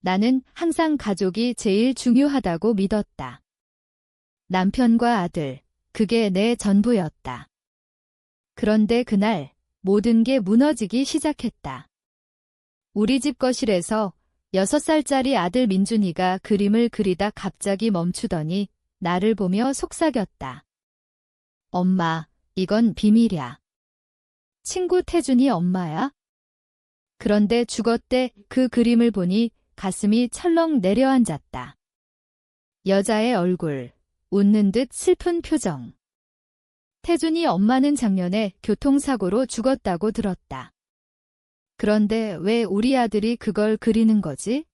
나는 항상 가족이 제일 중요하다고 믿었다. 남편과 아들, 그게 내 전부였다. 그런데 그날 모든 게 무너지기 시작했다. 우리 집 거실에서 6살짜리 아들 민준이가 그림을 그리다 갑자기 멈추더니 나를 보며 속삭였다. 엄마, 이건 비밀이야. 친구 태준이 엄마야? 그런데 죽었대 그 그림을 보니 가슴이 철렁 내려앉았다. 여자의 얼굴, 웃는 듯 슬픈 표정. 태준이 엄마는 작년에 교통사고로 죽었다고 들었다. 그런데 왜 우리 아들이 그걸 그리는 거지?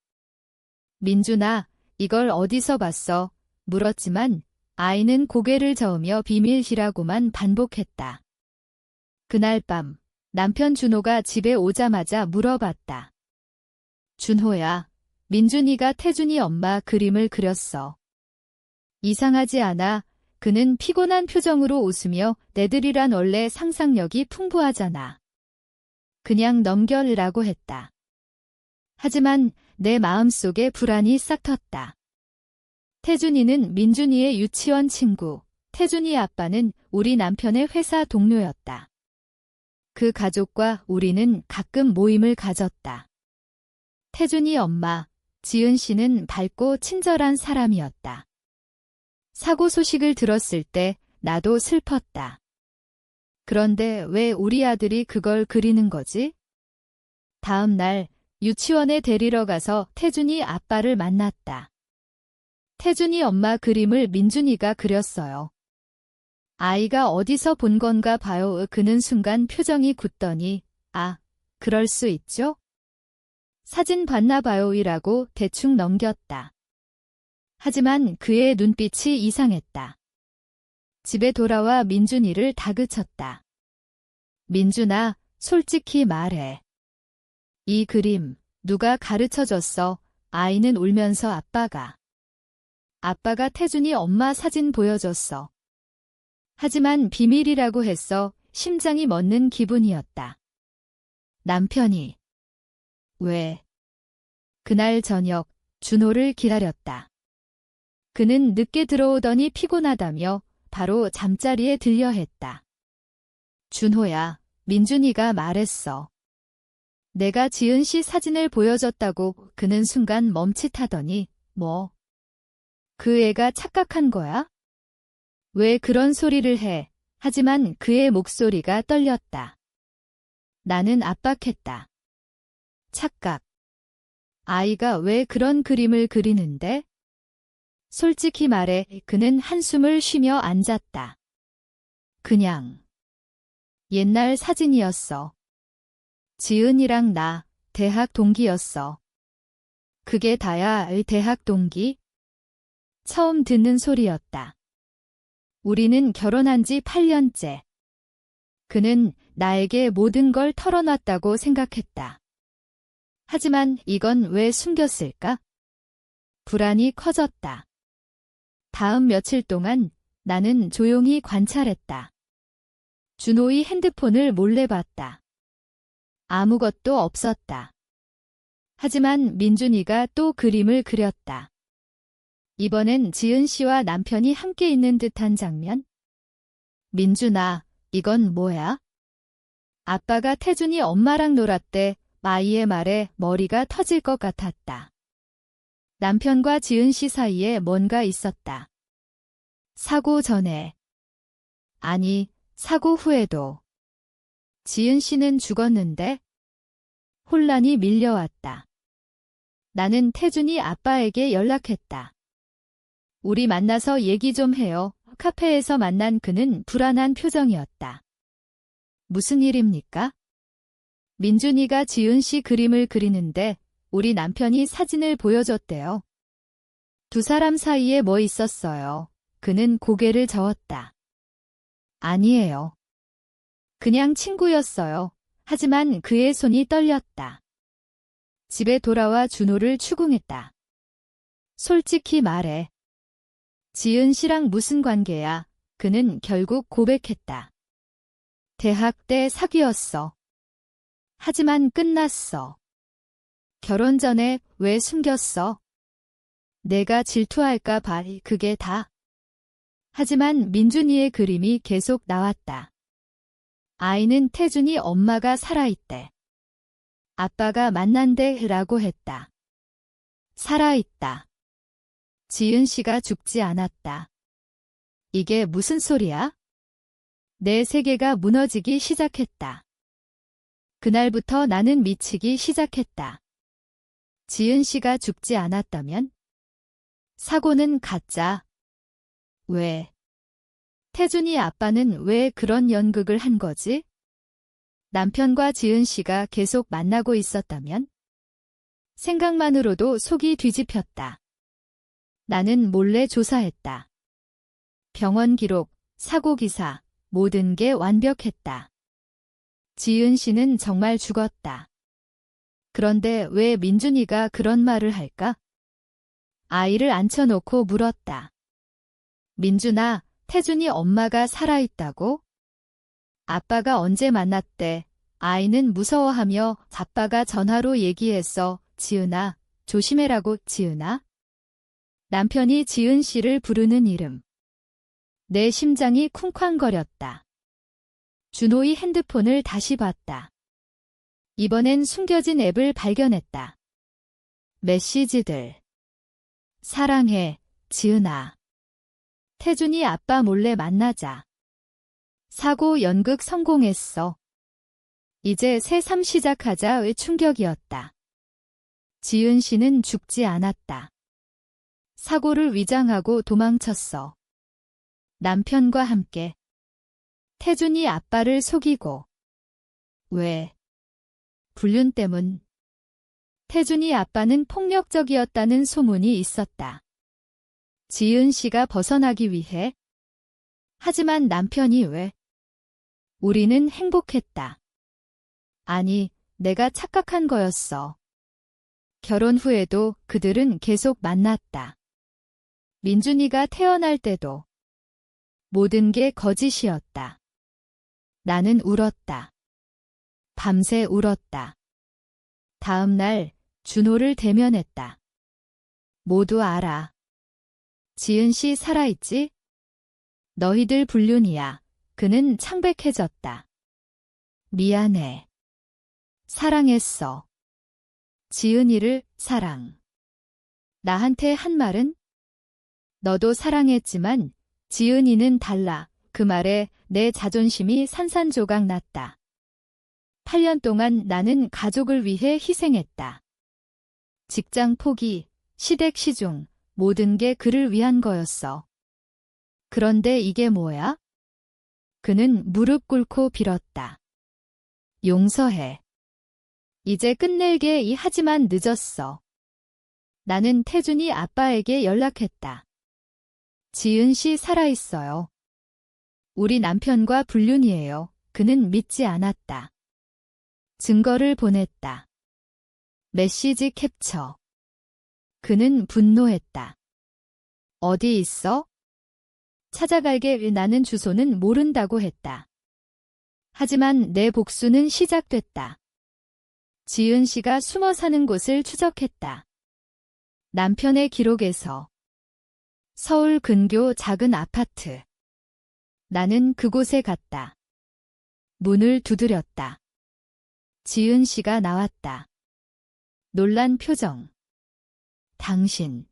민준아, 이걸 어디서 봤어? 물었지만 아이는 고개를 저으며 비밀이라고만 반복했다. 그날 밤 남편 준호가 집에 오자마자 물어봤다. 준호야, 민준이가 태준이 엄마 그림을 그렸어. 이상하지 않아? 그는 피곤한 표정으로 웃으며 내들이란 원래 상상력이 풍부하잖아. 그냥 넘겨라고 했다. 하지만 내 마음속에 불안이 싹 텄다. 태준이는 민준이의 유치원 친구, 태준이 아빠는 우리 남편의 회사 동료였다. 그 가족과 우리는 가끔 모임을 가졌다. 태준이 엄마, 지은 씨는 밝고 친절한 사람이었다. 사고 소식을 들었을 때 나도 슬펐다. 그런데 왜 우리 아들이 그걸 그리는 거지? 다음 날 유치원에 데리러 가서 태준이 아빠를 만났다. 태준이 엄마 그림을 민준이가 그렸어요. 아이가 어디서 본 건가 봐요. 그는 순간 표정이 굳더니 아, 그럴 수 있죠? 사진 봤나 봐요이라고 대충 넘겼다. 하지만 그의 눈빛이 이상했다. 집에 돌아와 민준이를 다그쳤다. 민준아, 솔직히 말해. 이 그림 누가 가르쳐줬어? 아이는 울면서 아빠가 태준이 엄마 사진 보여줬어. 하지만 비밀이라고 했어. 심장이 멎는 기분이었다. 남편이. 왜? 그날 저녁 준호를 기다렸다. 그는 늦게 들어오더니 피곤하다며 바로 잠자리에 들려 했다. 준호야, 민준이가 말했어. 내가 지은 씨 사진을 보여줬다고. 그는 순간 멈칫하더니 뭐? 그 애가 착각한 거야? 왜 그런 소리를 해? 하지만 그의 목소리가 떨렸다. 나는 압박했다. 착각. 아이가 왜 그런 그림을 그리는데? 솔직히 말해. 그는 한숨을 쉬며 앉았다. 그냥 옛날 사진이었어. 지은이랑 나 대학 동기였어. 그게 다야? 대학 동기? 처음 듣는 소리였다. 우리는 결혼한 지 8년째. 그는 나에게 모든 걸 털어놨다고 생각했다. 하지만 이건 왜 숨겼을까? 불안이 커졌다. 다음 며칠 동안 나는 조용히 관찰했다. 준호의 핸드폰을 몰래 봤다. 아무것도 없었다. 하지만 민준이가 또 그림을 그렸다. 이번엔 지은 씨와 남편이 함께 있는 듯한 장면? 민준아, 이건 뭐야? 아빠가 태준이 엄마랑 놀았대. 아이의 말에 머리가 터질 것 같았다. 남편과 지은 씨 사이에 뭔가 있었다. 사고 전에. 아니, 사고 후에도. 지은 씨는 죽었는데? 혼란이 밀려왔다. 나는 태준이 아빠에게 연락했다. 우리 만나서 얘기 좀 해요. 카페에서 만난 그는 불안한 표정이었다. 무슨 일입니까? 민준이가 지은 씨 그림을 그리는데 우리 남편이 사진을 보여줬대요. 두 사람 사이에 뭐 있었어요? 그는 고개를 저었다. 아니에요. 그냥 친구였어요. 하지만 그의 손이 떨렸다. 집에 돌아와 준호를 추궁했다. 솔직히 말해. 지은 씨랑 무슨 관계야? 그는 결국 고백했다. 대학 때 사귀었어. 하지만 끝났어. 결혼 전에 왜 숨겼어? 내가 질투할까 봐 그게 다. 하지만 민준이의 그림이 계속 나왔다. 아이는 태준이 엄마가 살아있대. 아빠가 만난대 라고 했다. 살아있다. 지은 씨가 죽지 않았다. 이게 무슨 소리야? 내 세계가 무너지기 시작했다. 그날부터 나는 미치기 시작했다. 지은 씨가 죽지 않았다면? 사고는 가짜. 왜? 태준이 아빠는 왜 그런 연극을 한 거지? 남편과 지은 씨가 계속 만나고 있었다면? 생각만으로도 속이 뒤집혔다. 나는 몰래 조사했다. 병원 기록, 사고 기사, 모든 게 완벽했다. 지은 씨는 정말 죽었다. 그런데 왜 민준이가 그런 말을 할까? 아이를 앉혀놓고 물었다. 민준아, 태준이 엄마가 살아있다고? 아빠가 언제 만났대? 아이는 무서워하며 아빠가 전화로 얘기했어. 지은아, 조심해라고. 지은아? 남편이 지은 씨를 부르는 이름. 내 심장이 쿵쾅거렸다. 준호의 핸드폰을 다시 봤다. 이번엔 숨겨진 앱을 발견했다. 메시지들. 사랑해, 지은아. 태준이 아빠 몰래 만나자. 사고 연극 성공했어. 이제 새삼 시작하자의 충격이었다. 지은 씨는 죽지 않았다. 사고를 위장하고 도망쳤어. 남편과 함께. 태준이 아빠를 속이고. 왜? 불륜 때문. 태준이 아빠는 폭력적이었다는 소문이 있었다. 지은 씨가 벗어나기 위해. 하지만 남편이 왜? 우리는 행복했다. 아니, 내가 착각한 거였어. 결혼 후에도 그들은 계속 만났다. 민준이가 태어날 때도. 모든 게 거짓이었다. 나는 울었다. 밤새 울었다. 다음 날 준호를 대면했다. 모두 알아. 지은 씨 살아있지? 너희들 불륜이야. 그는 창백해졌다. 미안해. 사랑했어. 지은이를 사랑. 나한테 한 말은? 너도 사랑했지만 지은이는 달라. 그 말에 내 자존심이 산산조각 났다. 8년 동안 나는 가족을 위해 희생했다. 직장 포기, 시댁 시중, 모든 게 그를 위한 거였어. 그런데 이게 뭐야? 그는 무릎 꿇고 빌었다. 용서해. 이제 끝낼게. 하지만 늦었어. 나는 태준이 아빠에게 연락했다. 지은 씨 살아있어요. 우리 남편과 불륜이에요. 그는 믿지 않았다. 증거를 보냈다. 메시지 캡처. 그는 분노했다. 어디 있어? 찾아갈게. 나는 주소는 모른다고 했다. 하지만 내 복수는 시작됐다. 지은 씨가 숨어 사는 곳을 추적했다. 남편의 기록에서. 서울 근교 작은 아파트. 나는 그곳에 갔다. 문을 두드렸다. 지은 씨가 나왔다. 놀란 표정. 당신.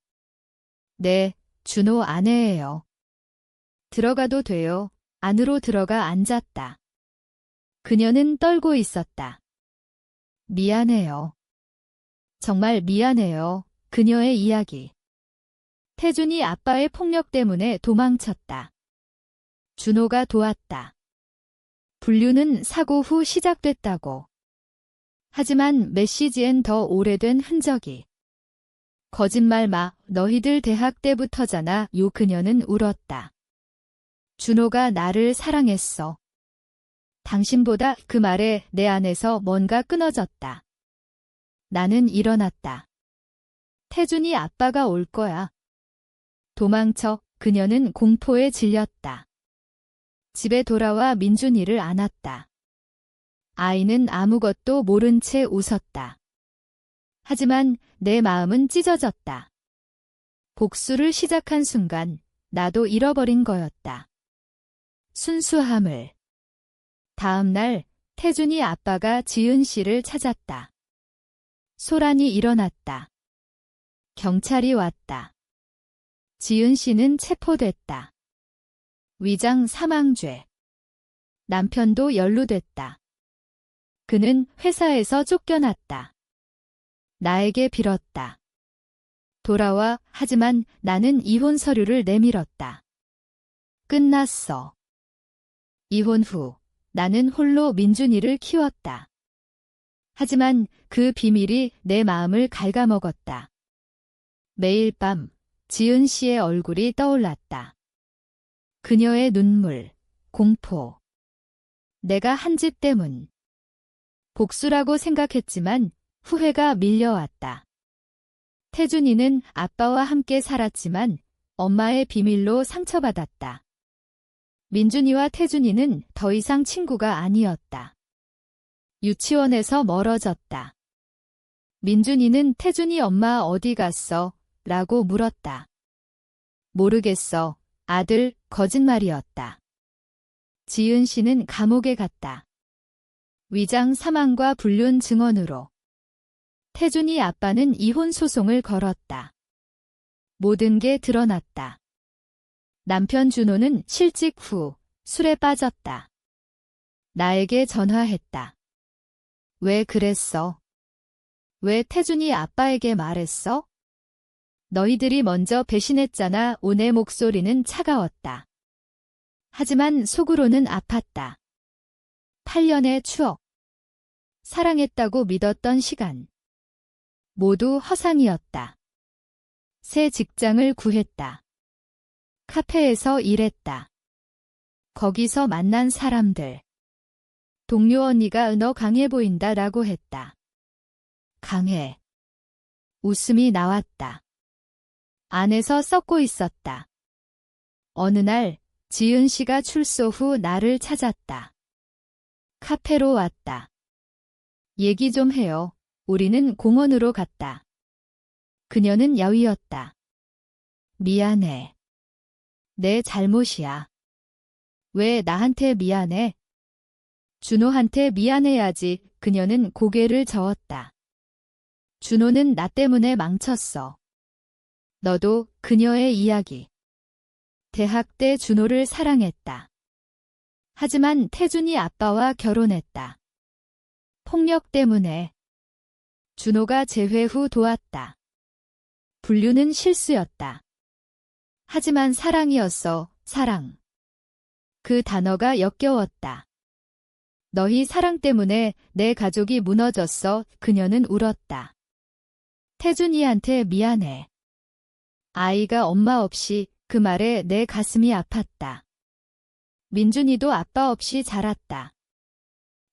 네, 준호 아내예요. 들어가도 돼요. 안으로 들어가 앉았다. 그녀는 떨고 있었다. 미안해요. 정말 미안해요. 그녀의 이야기. 태준이 아빠의 폭력 때문에 도망쳤다. 준호가 도왔다. 불륜은 사고 후 시작됐다고. 하지만 메시지엔 더 오래된 흔적이. 거짓말 마. 너희들 대학 때부터잖아. 그녀는 울었다. 준호가 나를 사랑했어. 당신보다. 그 말에 내 안에서 뭔가 끊어졌다. 나는 일어났다. 태준이 아빠가 올 거야. 도망쳐. 그녀는 공포에 질렸다. 집에 돌아와 민준이를 안았다. 아이는 아무것도 모른 채 웃었다. 하지만 내 마음은 찢어졌다. 복수를 시작한 순간 나도 잃어버린 거였다. 순수함을. 다음 날 태준이 아빠가 지은 씨를 찾았다. 소란이 일어났다. 경찰이 왔다. 지은 씨는 체포됐다. 위장 사망죄. 남편도 연루됐다. 그는 회사에서 쫓겨났다. 나에게 빌었다. 돌아와. 하지만 나는 이혼 서류를 내밀었다. 끝났어. 이혼 후 나는 홀로 민준이를 키웠다. 하지만 그 비밀이 내 마음을 갉아먹었다. 매일 밤 지은 씨의 얼굴이 떠올랐다. 그녀의 눈물, 공포. 내가 한 집 때문. 복수라고 생각했지만 후회가 밀려왔다. 태준이는 아빠와 함께 살았지만 엄마의 비밀로 상처받았다. 민준이와 태준이는 더 이상 친구가 아니었다. 유치원에서 멀어졌다. 민준이는 태준이 엄마 어디 갔어? 라고 물었다. 모르겠어. 아들, 거짓말이었다. 지은 씨는 감옥에 갔다. 위장 사망과 불륜 증언으로. 태준이 아빠는 이혼 소송을 걸었다. 모든 게 드러났다. 남편 준호는 실직 후 술에 빠졌다. 나에게 전화했다. 왜 그랬어? 왜 태준이 아빠에게 말했어? 너희들이 먼저 배신했잖아. 내 목소리는 차가웠다. 하지만 속으로는 아팠다. 8년의 추억. 사랑했다고 믿었던 시간. 모두 허상이었다. 새 직장을 구했다. 카페에서 일했다. 거기서 만난 사람들. 동료 언니가 너 강해 보인다 라고 했다. 강해. 웃음이 나왔다. 안에서 썩고 있었다. 어느 날 지은 씨가 출소 후 나를 찾았다. 카페로 왔다. 얘기 좀 해요. 우리는 공원으로 갔다. 그녀는 야위었다. 미안해. 내 잘못이야. 왜 나한테 미안해? 준호한테 미안해야지. 그녀는 고개를 저었다. 준호는 나 때문에 망쳤어. 너도. 그녀의 이야기. 대학 때 준호를 사랑했다. 하지만 태준이 아빠와 결혼했다. 폭력 때문에. 준호가 재회 후 도왔다. 불륜은 실수였다. 하지만 사랑이었어. 사랑. 그 단어가 역겨웠다. 너희 사랑 때문에 내 가족이 무너졌어. 그녀는 울었다. 태준이한테 미안해. 아이가 엄마 없이. 그 말에 내 가슴이 아팠다. 민준이도 아빠 없이 자랐다.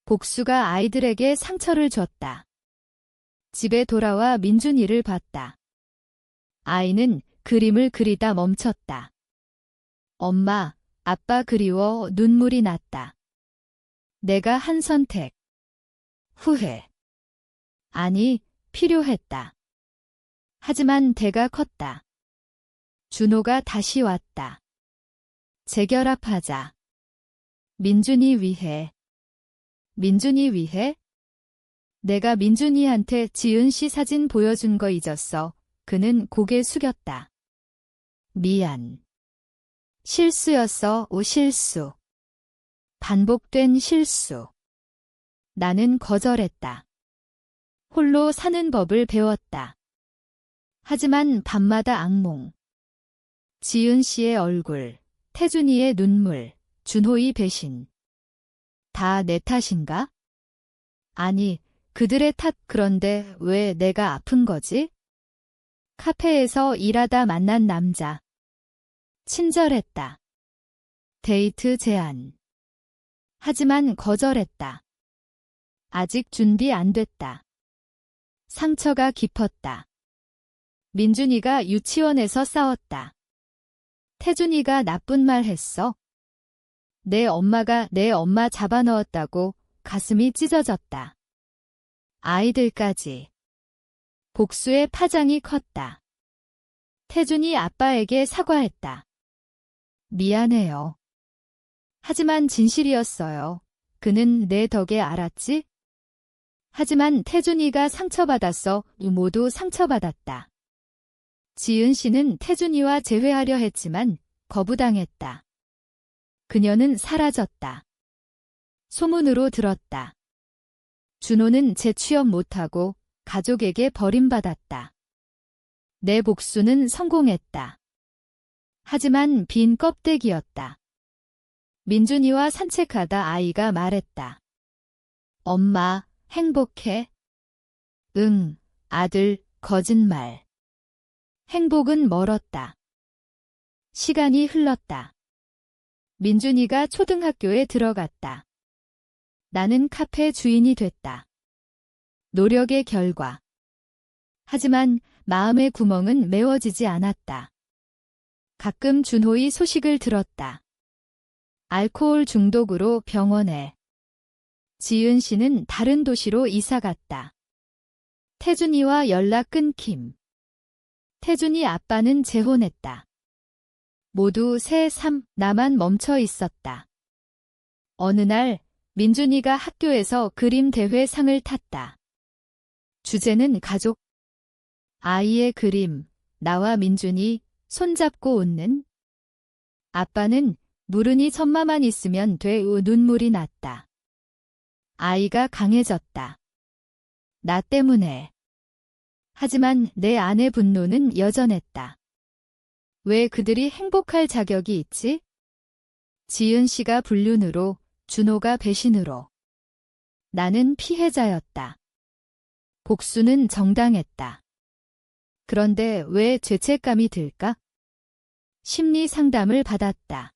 복수가 아이들에게 상처를 줬다. 집에 돌아와 민준이를 봤다. 아이는 그림을 그리다 멈췄다. 엄마, 아빠 그리워. 눈물이 났다. 내가 한 선택. 후회. 아니, 필요했다. 하지만 대가 컸다. 준호가 다시 왔다. 재결합하자. 민준이 위해. 민준이 위해? 내가 민준이한테 지은 씨 사진 보여준 거 잊었어. 그는 고개 숙였다. 미안. 실수였어. 실수. 반복된 실수. 나는 거절했다. 홀로 사는 법을 배웠다. 하지만 밤마다 악몽. 지은 씨의 얼굴, 태준이의 눈물, 준호의 배신. 다 내 탓인가? 아니, 그들의 탓. 그런데 왜 내가 아픈 거지? 카페에서 일하다 만난 남자. 친절했다. 데이트 제안. 하지만 거절했다. 아직 준비 안 됐다. 상처가 깊었다. 민준이가 유치원에서 싸웠다. 태준이가 나쁜 말 했어. 내 엄마가 내 엄마 잡아넣었다고. 가슴이 찢어졌다. 아이들까지. 복수의 파장이 컸다. 태준이 아빠에게 사과했다. 미안해요. 하지만 진실이었어요. 그는 내 덕에 알았지? 하지만 태준이가 상처받았어. 모두 상처받았다. 지은 씨는 태준이와 재회하려 했지만 거부당했다. 그녀는 사라졌다. 소문으로 들었다. 준호는 재취업 못하고 가족에게 버림받았다. 내 복수는 성공했다. 하지만 빈 껍데기였다. 민준이와 산책하다 아이가 말했다. 엄마, 행복해? 응, 아들, 거짓말. 행복은 멀었다. 시간이 흘렀다. 민준이가 초등학교에 들어갔다. 나는 카페 주인이 됐다. 노력의 결과. 하지만 마음의 구멍은 메워지지 않았다. 가끔 준호의 소식을 들었다. 알코올 중독으로 병원에. 지은 씨는 다른 도시로 이사 갔다. 태준이와 연락 끊김. 태준이 아빠는 재혼했다. 모두 새 삶, 나만 멈춰 있었다. 어느 날 민준이가 학교에서 그림 대회 상을 탔다. 주제는 가족. 아이의 그림, 나와 민준이 손잡고 웃는. 아빠는 무른이 천마만 있으면 돼. 눈물이 났다. 아이가 강해졌다. 나 때문에. 하지만 내 안의 분노는 여전했다. 왜 그들이 행복할 자격이 있지? 지은 씨가 불륜으로, 준호가 배신으로. 나는 피해자였다. 복수는 정당했다. 그런데 왜 죄책감이 들까? 심리 상담을 받았다.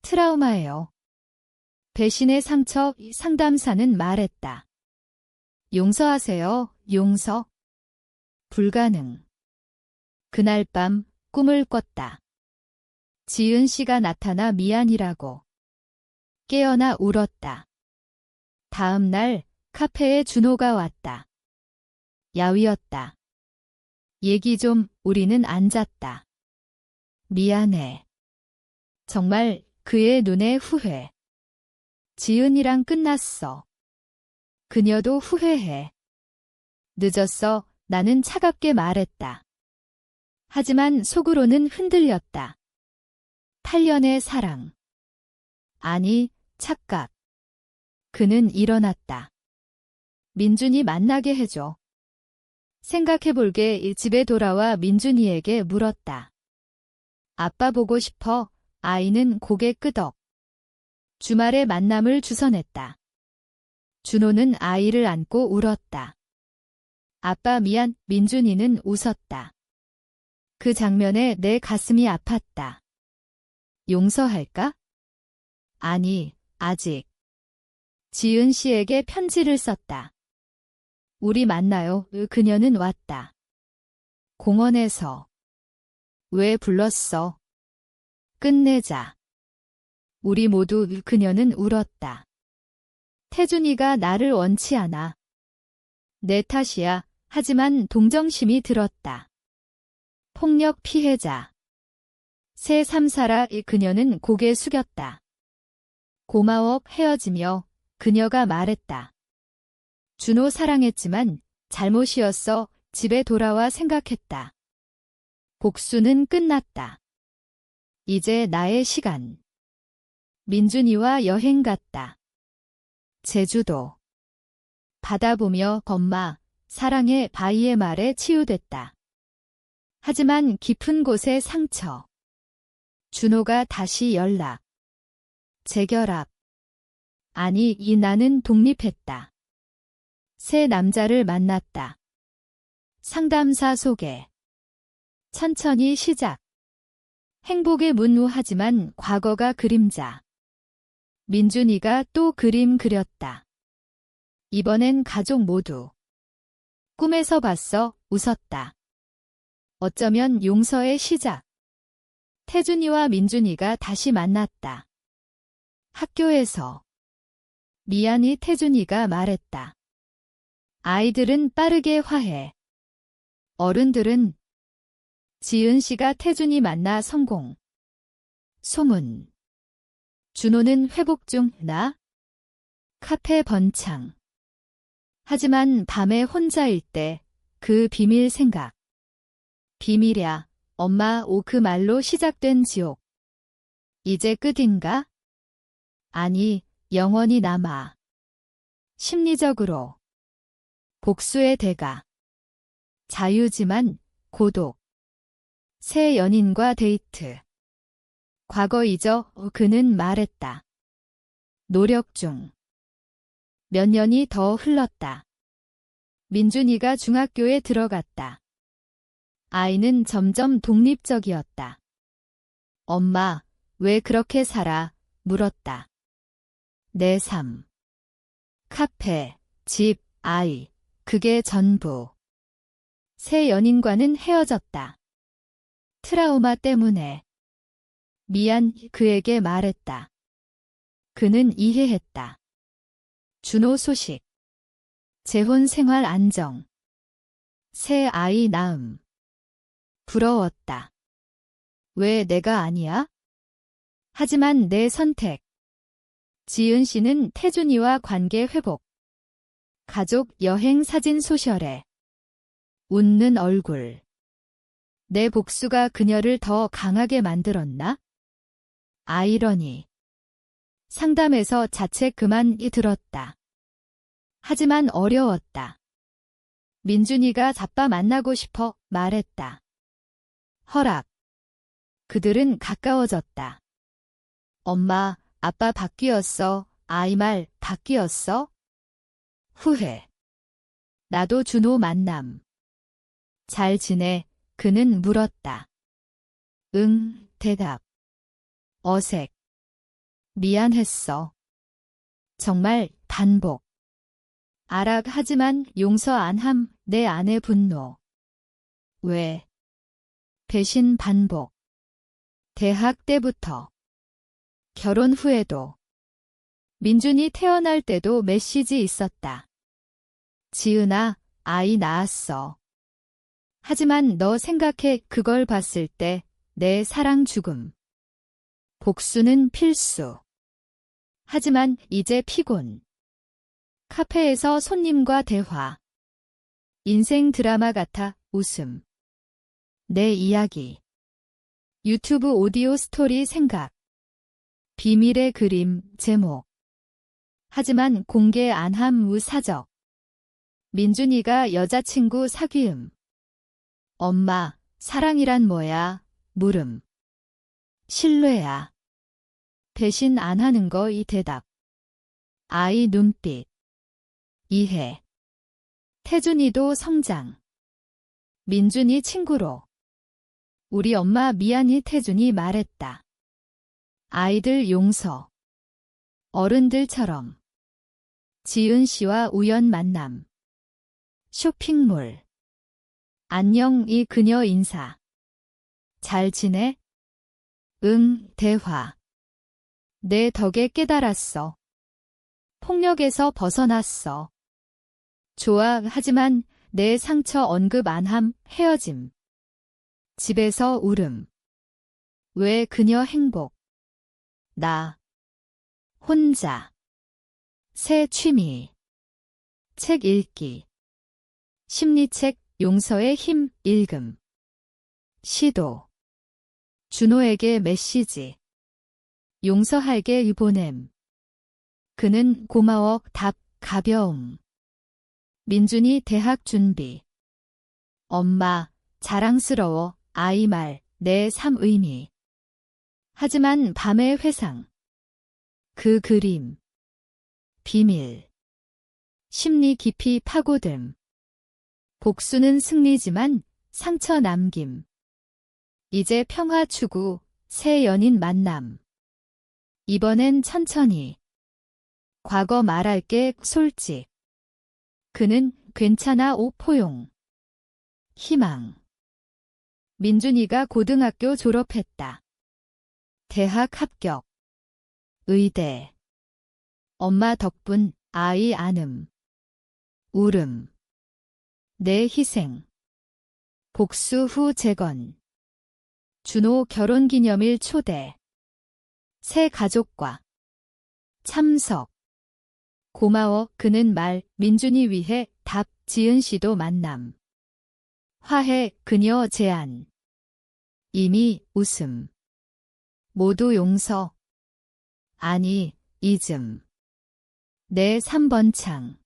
트라우마예요. 배신의 상처, 상담사는 말했다. 용서하세요, 용서. 불가능. 그날 밤 꿈을 꿨다. 지은 씨가 나타나 미안이라고. 깨어나 울었다. 다음 날 카페에 준호가 왔다. 야위었다. 얘기 좀, 우리는 앉았다. 미안해. 정말 그의 눈에 후회. 지은이랑 끝났어. 그녀도 후회해. 늦었어, 나는 차갑게 말했다. 하지만 속으로는 흔들렸다. 8년의 사랑. 아니, 착각. 그는 일어났다. 민준이 만나게 해줘. 생각해볼게. 집에 돌아와 민준이에게 물었다. 아빠 보고 싶어. 아이는 고개 끄덕. 주말에 만남을 주선했다. 준호는 아이를 안고 울었다. 아빠 미안. 민준이는 웃었다. 그 장면에 내 가슴이 아팠다. 용서할까? 아니, 아직. 지은 씨에게 편지를 썼다. 우리 만나요. 그녀는 왔다. 공원에서. 왜 불렀어? 끝내자. 우리 모두. 그녀는 울었다. 태준이가 나를 원치 않아. 내 탓이야. 하지만 동정심이 들었다. 폭력 피해자. 새 삶 살아. 그녀는 고개 숙였다. 고마워. 헤어지며 그녀가 말했다. 준호 사랑했지만 잘못이었어. 집에 돌아와 생각했다. 복수는 끝났다. 이제 나의 시간. 민준이와 여행 갔다. 제주도. 바다 보며 엄마, 사랑해. 바이의 말에 치유됐다. 하지만 깊은 곳에 상처. 준호가 다시 연락. 재결합. 아니, 이 나는 독립했다. 새 남자를 만났다. 상담사 소개. 천천히 시작. 행복의 문우하지만 과거가 그림자. 민준이가 또 그림 그렸다. 이번엔 가족 모두. 꿈에서 봤어. 웃었다. 어쩌면 용서의 시작. 태준이와 민준이가 다시 만났다. 학교에서. 미안이. 태준이가 말했다. 아이들은 빠르게 화해. 어른들은 지은 씨가 태준이 만나 성공. 소문. 준호는 회복 중. 나? 카페 번창. 하지만 밤에 혼자일 때 그 비밀 생각. 비밀이야. 엄마 그 말로 시작된 지옥. 이제 끝인가? 아니, 영원히 남아. 심리적으로. 복수의 대가. 자유지만 고독. 새 연인과 데이트. 과거 잊어. 그는 말했다. 노력 중. 몇 년이 더 흘렀다. 민준이가 중학교에 들어갔다. 아이는 점점 독립적이었다. 엄마, 왜 그렇게 살아? 물었다. 내 삶. 카페, 집, 아이. 그게 전부. 새 연인과는 헤어졌다. 트라우마 때문에. 미안, 그에게 말했다. 그는 이해했다. 준호 소식. 재혼 생활 안정. 새 아이 낳음. 부러웠다. 왜 내가 아니야? 하지만 내 선택. 지은 씨는 태준이와 관계 회복. 가족 여행 사진 소셜에. 웃는 얼굴. 내 복수가 그녀를 더 강하게 만들었나? 아이러니. 상담에서 자책 그만이 들었다. 하지만 어려웠다. 민준이가 아빠 만나고 싶어 말했다. 허락. 그들은 가까워졌다. 엄마, 아빠 바뀌었어. 아이 말 바뀌었어? 후회. 나도 준호 만남. 잘 지내? 그는 물었다. 응, 대답. 어색. 미안했어. 정말 반복. 알아 하지만 용서 안 함. 내 안의 분노. 왜? 배신 반복. 대학 때부터. 결혼 후에도. 민준이 태어날 때도 메시지 있었다. 지은아, 아이 낳았어. 하지만 너 생각해. 그걸 봤을 때 내 사랑 죽음. 복수는 필수. 하지만 이제 피곤. 카페에서 손님과 대화. 인생 드라마 같아. 웃음. 내 이야기. 유튜브 오디오 스토리 생각. 비밀의 그림 제목. 하지만 공개 안함 무사적. 민준이가 여자친구 사귀음. 엄마, 사랑이란 뭐야? 물음. 신뢰야. 배신 안 하는 거 이 대답. 아이 눈빛. 이해. 태준이도 성장. 민준이 친구로. 우리 엄마 미안히 태준이 말했다. 아이들 용서. 어른들처럼. 지은 씨와 우연 만남. 쇼핑몰. 안녕 이 그녀 인사. 잘 지내? 응, 대화. 내 덕에 깨달았어. 폭력에서 벗어났어. 좋아, 하지만 내 상처 언급 안 함. 헤어짐. 집에서 울음. 왜 그녀 행복. 나. 혼자. 새 취미. 책 읽기. 심리책 용서의 힘 읽음. 시도. 준호에게 메시지. 용서할게 보냄. 그는 고마워 답 가벼움. 민준이 대학 준비. 엄마, 자랑스러워. 아이 말, 내 삶 의미. 하지만 밤의 회상. 그 그림. 비밀. 심리 깊이 파고듦. 복수는 승리지만 상처 남김. 이제 평화 추구, 새 연인 만남. 이번엔 천천히. 과거 말할게 솔직. 그는 괜찮아 포용. 희망. 민준이가 고등학교 졸업했다. 대학 합격. 의대. 엄마 덕분 아이 안음. 울음. 내 희생. 복수 후 재건. 준호 결혼기념일 초대. 새 가족과 참석. 고마워 그는 말. 민준이 위해 답. 지은 씨도 만남. 화해 그녀 제안. 이미 웃음. 모두 용서. 아니 잊음. 내 3번 창.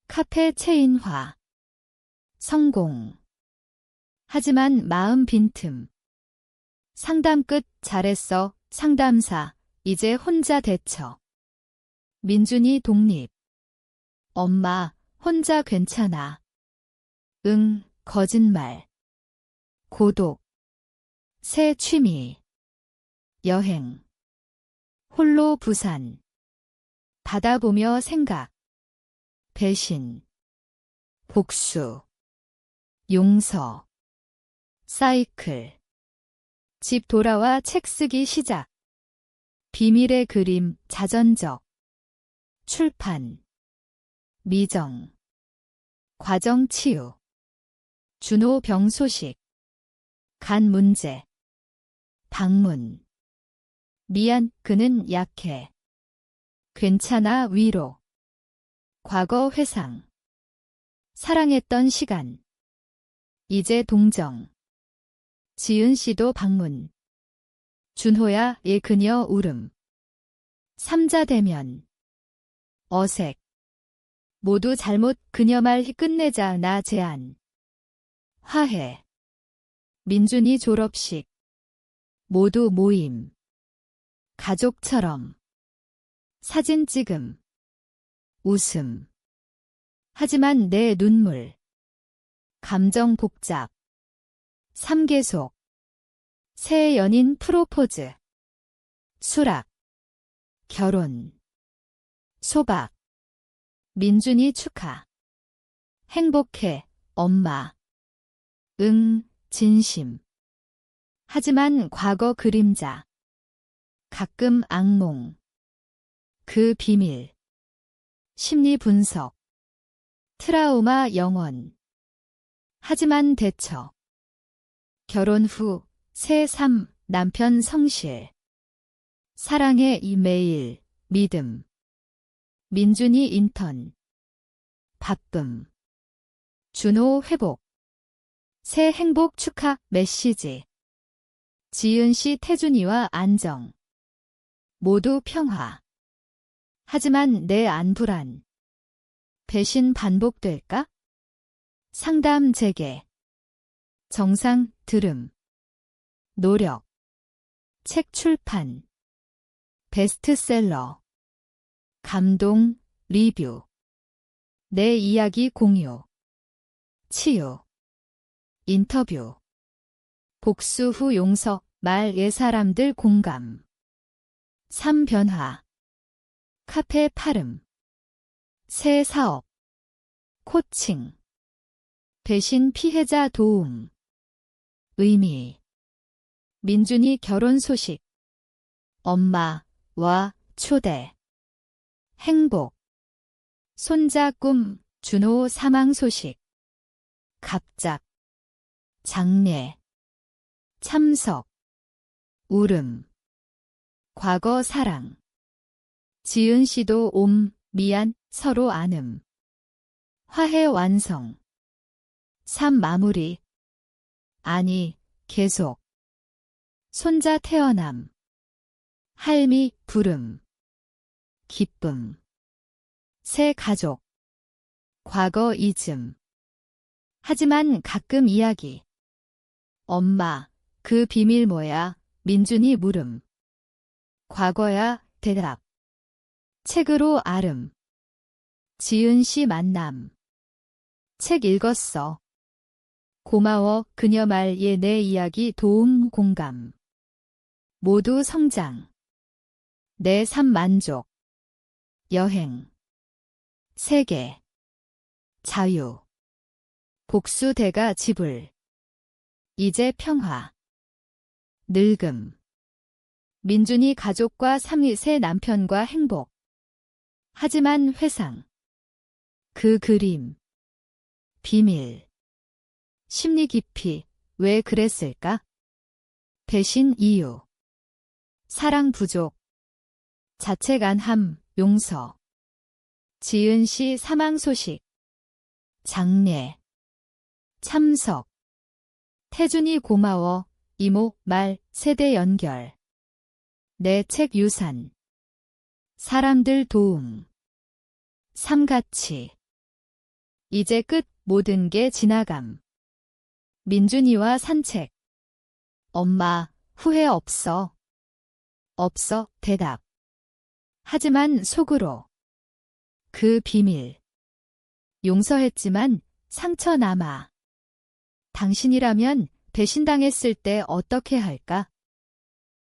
카페 최인화. 성공. 하지만 마음 빈틈. 상담 끝. 잘했어 상담사. 이제 혼자 대처. 민준이 독립. 엄마 혼자 괜찮아. 응 거짓말. 고독. 새 취미. 여행. 홀로 부산. 바다 보며 생각. 배신. 복수. 용서. 사이클. 집 돌아와 책 쓰기 시작. 비밀의 그림. 자전적. 출판. 미정. 과정 치유. 준호 병 소식. 간 문제. 방문. 미안 그는 약해. 괜찮아 위로. 과거 회상. 사랑했던 시간. 이제 동정. 지은 씨도 방문. 준호야 얘 그녀 울음. 삼자 대면. 어색. 모두 잘못. 그녀 말 끝내자. 나 제안. 화해. 민준이 졸업식. 모두 모임. 가족처럼. 사진 찍음. 웃음. 하지만 내 눈물. 감정 복잡. 3계속. 새 연인 프로포즈. 수락. 결혼. 소박. 민준이 축하. 행복해, 엄마. 응, 진심. 하지만 과거 그림자. 가끔 악몽. 그 비밀. 심리 분석. 트라우마 영원. 하지만 대처. 결혼 후, 새 삶, 남편 성실. 사랑의 이메일, 믿음. 민준이 인턴. 바쁨. 준호 회복. 새 행복 축하 메시지. 지은 씨 태준이와 안정. 모두 평화. 하지만 내 안불안. 배신 반복될까? 상담 재개. 정상 들음. 노력. 책 출판. 베스트셀러. 감동, 리뷰. 내 이야기 공유. 치유. 인터뷰. 복수 후 용서, 말 옛사람들 공감. 삶 변화. 카페 파름. 새 사업. 코칭. 배신 피해자 도움. 의미. 민준이 결혼 소식. 엄마와 초대. 행복. 손자 꿈. 준호 사망 소식. 갑작. 장례. 참석. 울음. 과거 사랑. 지은 씨도 미안, 서로 안음. 화해 완성. 삶 마무리. 아니, 계속. 손자 태어남. 할미, 부름. 기쁨. 새 가족. 과거 잊음. 하지만 가끔 이야기. 엄마, 그 비밀 뭐야? 민준이 물음. 과거야, 대답. 책으로 아름. 지은 씨 만남. 책 읽었어. 고마워, 그녀 말에 내 이야기 도움 공감. 모두 성장. 내 삶 만족. 여행. 세계. 자유. 복수대가 지불. 이제 평화. 늙음. 민준이 가족과 3세 남편과 행복. 하지만 회상. 그 그림. 비밀. 심리 깊이, 왜 그랬을까? 배신 이유. 사랑 부족. 자책안함, 용서. 지은 씨 사망 소식. 장례. 참석. 태준이 고마워, 이모, 말, 세대 연결. 내 책 유산. 사람들 도움. 삼가치. 이제 끝, 모든 게 지나감. 민준이와 산책. 엄마, 후회 없어. 없어, 대답. 하지만 속으로. 그 비밀. 용서했지만 상처 남아. 당신이라면 배신당했을 때 어떻게 할까?